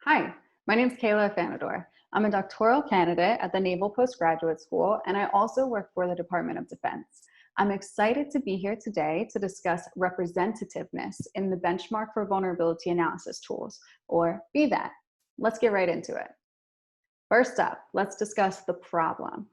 Hi, my name is Kayla Afanador. I'm a doctoral candidate at the Naval Postgraduate School, and I also work for the Department of Defense. I'm excited to be here today to discuss representativeness in the benchmark for vulnerability analysis tools, or B-VAT. Let's get right into it. First up, let's discuss the problem.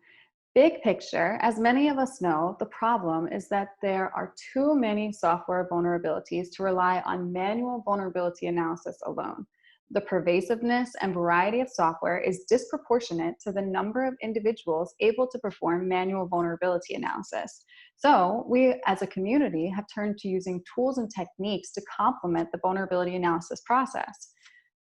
Big picture, as many of us know, the problem is that there are too many software vulnerabilities to rely on manual vulnerability analysis alone. The pervasiveness and variety of software is disproportionate to the number of individuals able to perform manual vulnerability analysis. So we, as a community, have turned to using tools and techniques to complement the vulnerability analysis process.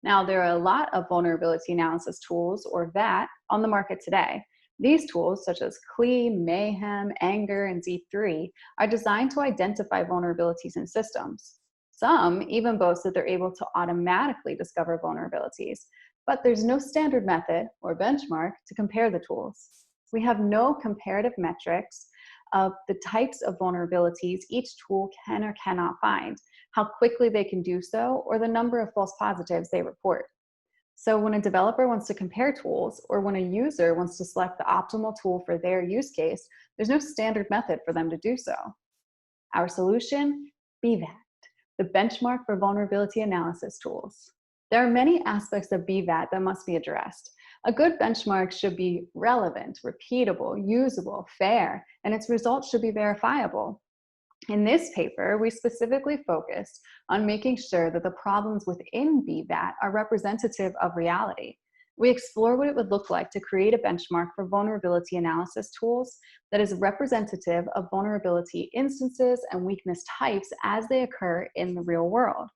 Now, there are a lot of vulnerability analysis tools, or VAT, on the market today. These tools, such as CLE, Mayhem, Anger, and Z3, are designed to identify vulnerabilities in systems. Some even boast that they're able to automatically discover vulnerabilities, but there's no standard method or benchmark to compare the tools. We have no comparative metrics of the types of vulnerabilities each tool can or cannot find, how quickly they can do so, or the number of false positives they report. So when a developer wants to compare tools, or when a user wants to select the optimal tool for their use case, there's no standard method for them to do so. Our solution, B-VAT, the benchmark for vulnerability analysis tools. There are many aspects of B-VAT that must be addressed. A good benchmark should be relevant, repeatable, usable, fair, and its results should be verifiable. In this paper, we specifically focused on making sure that the problems within B-VAT are representative of reality. We explore what it would look like to create a benchmark for vulnerability analysis tools that is representative of vulnerability instances and weakness types as they occur in the real world.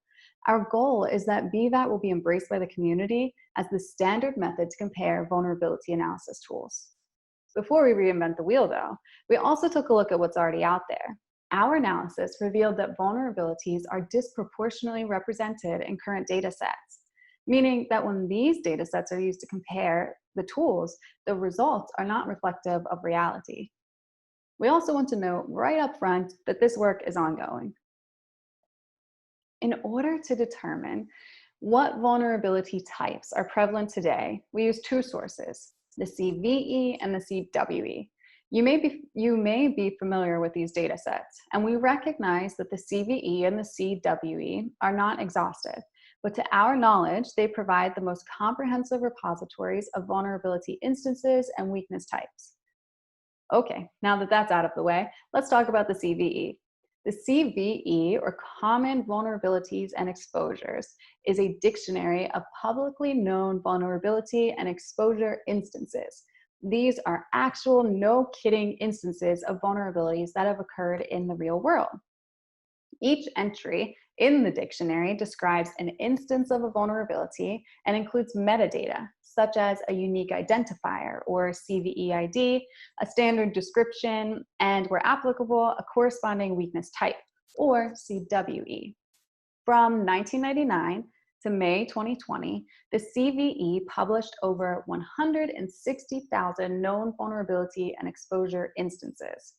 Our goal is that B-VAT will be embraced by the community as the standard method to compare vulnerability analysis tools. Before we reinvent the wheel, though, we also took a look at what's already out there. Our analysis revealed that vulnerabilities are disproportionately represented in current data sets, meaning that when these data sets are used to compare the tools, the results are not reflective of reality. We also want to note right up front that this work is ongoing. In order to determine what vulnerability types are prevalent today, we use two sources, the CVE and the CWE. You may be familiar with these data sets, and we recognize that the CVE and the CWE are not exhaustive, but to our knowledge, they provide the most comprehensive repositories of vulnerability instances and weakness types. Okay, now that that's out of the way, let's talk about the CVE. The CVE, or Common Vulnerabilities and Exposures, is a dictionary of publicly known vulnerability and exposure instances. These are actual, no-kidding instances of vulnerabilities that have occurred in the real world. Each entry in the dictionary describes an instance of a vulnerability and includes metadata, such as a unique identifier, or CVE ID, a standard description, and where applicable, a corresponding weakness type, or CWE. From 1999 to May 2020, the CVE published over 160,000 known vulnerability and exposure instances.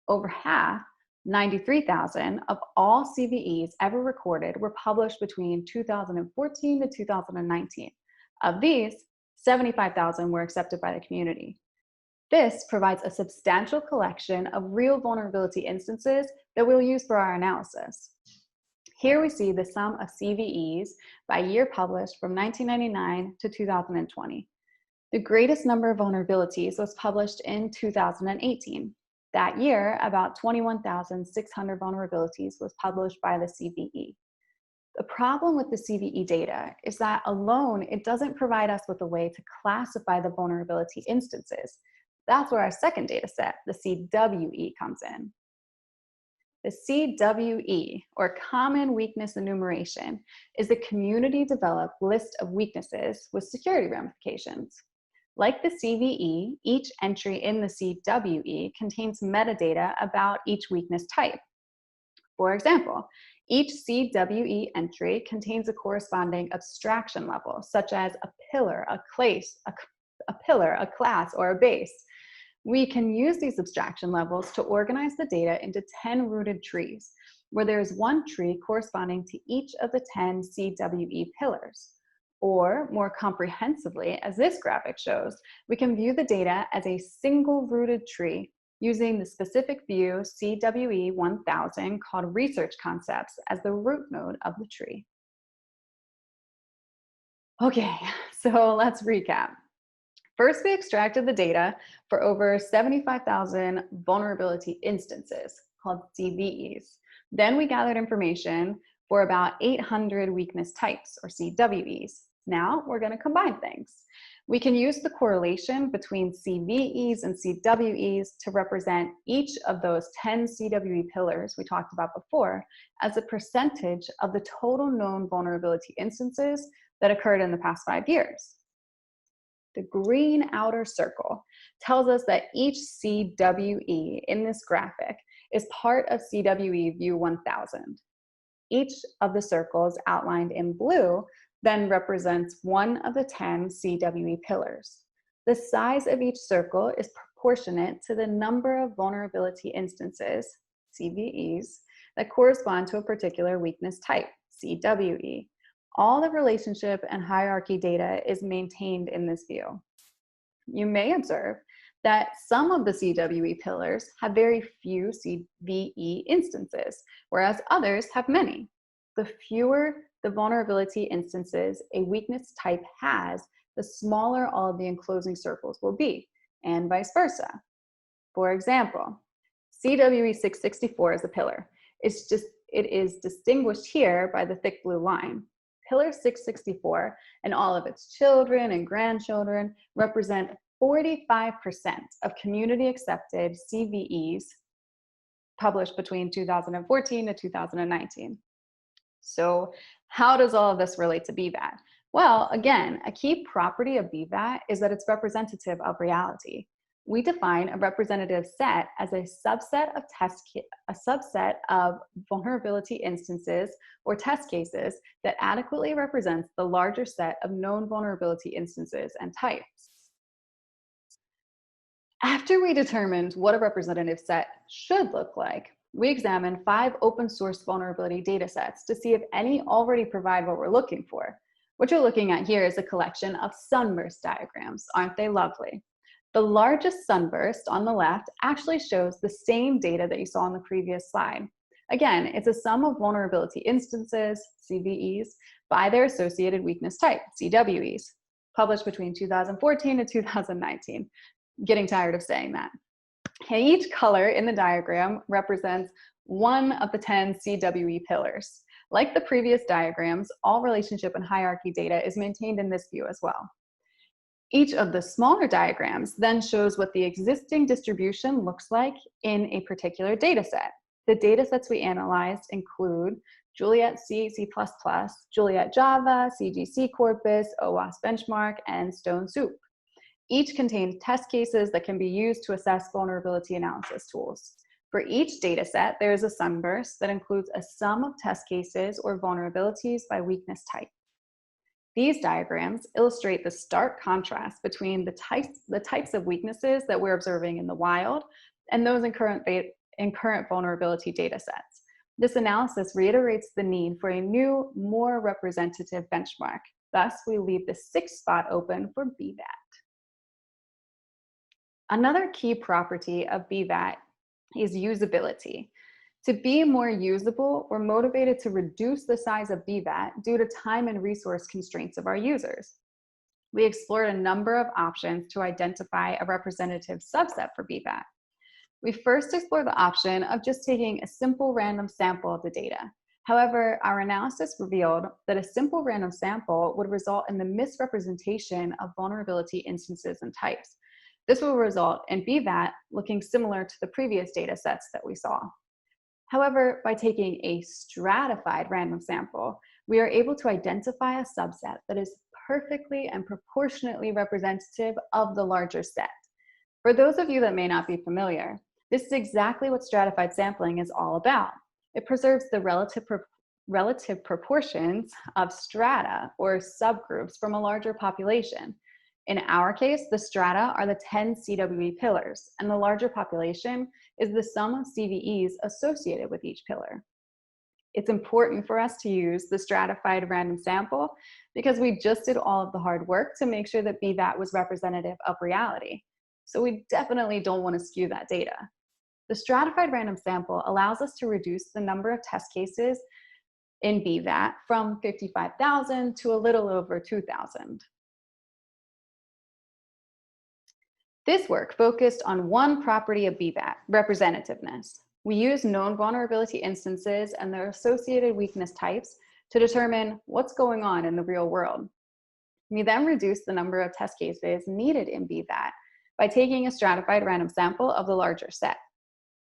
Over half, 93,000 of all CVEs ever recorded were published between 2014 to 2019. Of these, 75,000 were accepted by the community. This provides a substantial collection of real vulnerability instances that we'll use for our analysis. Here we see the sum of CVEs by year published from 1999 to 2020. The greatest number of vulnerabilities was published in 2018. That year, about 21,600 vulnerabilities was published by the CVE. The problem with the CVE data is that alone, it doesn't provide us with a way to classify the vulnerability instances. That's where our second data set, the CWE, comes in. The CWE, or Common Weakness Enumeration, is a community-developed list of weaknesses with security ramifications. Like the CVE, each entry in the CWE contains metadata about each weakness type. For example, each CWE entry contains a corresponding abstraction level, such as a pillar, a class, or a base. We can use these abstraction levels to organize the data into 10 rooted trees, where there is one tree corresponding to each of the 10 CWE pillars. Or more comprehensively, as this graphic shows, we can view the data as a single rooted tree using the specific view CWE 1000 called research concepts as the root node of the tree. Okay, so let's recap. First, we extracted the data for over 75,000 vulnerability instances, called CVEs. Then we gathered information for about 800 weakness types, or CWEs. Now we're going to combine things. We can use the correlation between CVEs and CWEs to represent each of those 10 CWE pillars we talked about before as a percentage of the total known vulnerability instances that occurred in the past 5 years. The green outer circle tells us that each CWE in this graphic is part of CWE View 1000. Each of the circles outlined in blue then represents one of the 10 CWE pillars. The size of each circle is proportionate to the number of vulnerability instances, CVEs, that correspond to a particular weakness type, CWE. All the relationship and hierarchy data is maintained in this view. You may observe that some of the CWE pillars have very few CVE instances, whereas others have many. The fewer the vulnerability instances a weakness type has, the smaller all of the enclosing circles will be, and vice versa. For example, CWE 664 is a pillar. It is distinguished here by the thick blue line. Pillar 664 and all of its children and grandchildren represent 45% of community accepted CVEs published between 2014 to 2019. So how does all of this relate to B-VAT? Well, again, a key property of B-VAT is that it's representative of reality. We define a representative set as a subset of vulnerability instances or test cases that adequately represents the larger set of known vulnerability instances and types. After we determined what a representative set should look like, we examined 5 open source vulnerability datasets to see if any already provide what we're looking for. What you're looking at here is a collection of sunburst diagrams. Aren't they lovely? The largest sunburst on the left actually shows the same data that you saw on the previous slide. Again, it's a sum of vulnerability instances, CVEs, by their associated weakness type, CWEs, published between 2014 and 2019. Getting tired of saying that. Okay, each color in the diagram represents one of the 10 CWE pillars. Like the previous diagrams, all relationship and hierarchy data is maintained in this view as well. Each of the smaller diagrams then shows what the existing distribution looks like in a particular data set. The data sets we analyzed include Juliet C, C++, Juliet Java, CGC Corpus, OWASP Benchmark, and Stone Soup. Each contains test cases that can be used to assess vulnerability analysis tools. For each data set, there is a sunburst that includes a sum of test cases or vulnerabilities by weakness type. These diagrams illustrate the stark contrast between the types of weaknesses that we're observing in the wild and those in current vulnerability data sets. This analysis reiterates the need for a new, more representative benchmark. Thus, we leave the 6th spot open for B-VAT. Another key property of B-VAT is usability. To be more usable, we're motivated to reduce the size of B-VAT due to time and resource constraints of our users. We explored a number of options to identify a representative subset for B-VAT. We first explored the option of just taking a simple random sample of the data. However, our analysis revealed that a simple random sample would result in the misrepresentation of vulnerability instances and types. This will result in B-VAT looking similar to the previous data sets that we saw. However, by taking a stratified random sample, we are able to identify a subset that is perfectly and proportionately representative of the larger set. For those of you that may not be familiar, this is exactly what stratified sampling is all about. It preserves the relative proportions of strata or subgroups from a larger population. In our case, the strata are the 10 CWE pillars, and the larger population is the sum of CVEs associated with each pillar. It's important for us to use the stratified random sample because we just did all of the hard work to make sure that B-VAT was representative of reality. So we definitely don't want to skew that data. The stratified random sample allows us to reduce the number of test cases in B-VAT from 55,000 to a little over 2,000. This work focused on one property of B-VAT, representativeness. We used known vulnerability instances and their associated weakness types to determine what's going on in the real world. We then reduced the number of test cases needed in B-VAT by taking a stratified random sample of the larger set.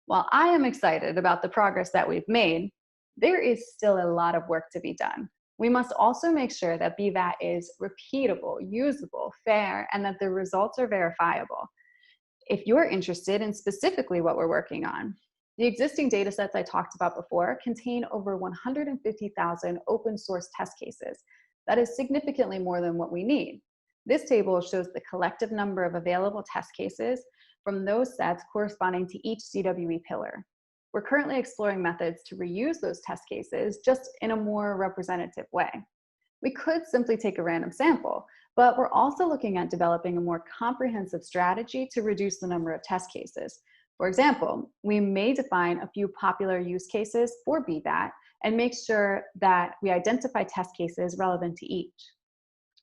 While I am excited about the progress that we've made, there is still a lot of work to be done. We must also make sure that B-VAT is repeatable, usable, fair, and that the results are verifiable. If you're interested in specifically what we're working on, the existing datasets I talked about before contain over 150,000 open source test cases. That is significantly more than what we need. This table shows the collective number of available test cases from those sets corresponding to each CWE pillar. We're currently exploring methods to reuse those test cases just in a more representative way. We could simply take a random sample, but we're also looking at developing a more comprehensive strategy to reduce the number of test cases. For example, we may define a few popular use cases for B-VAT and make sure that we identify test cases relevant to each.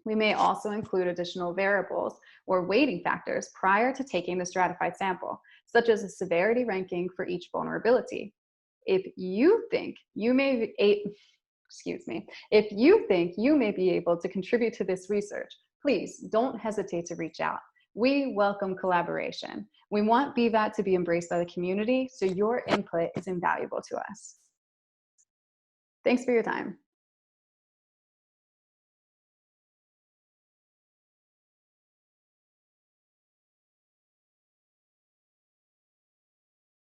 We may also include additional variables or weighting factors prior to taking the stratified sample, such as a severity ranking for each vulnerability. If you think you may be able to contribute to this research, please don't hesitate to reach out. We welcome collaboration. We want B-VAT to be embraced by the community, so your input is invaluable to us. Thanks for your time.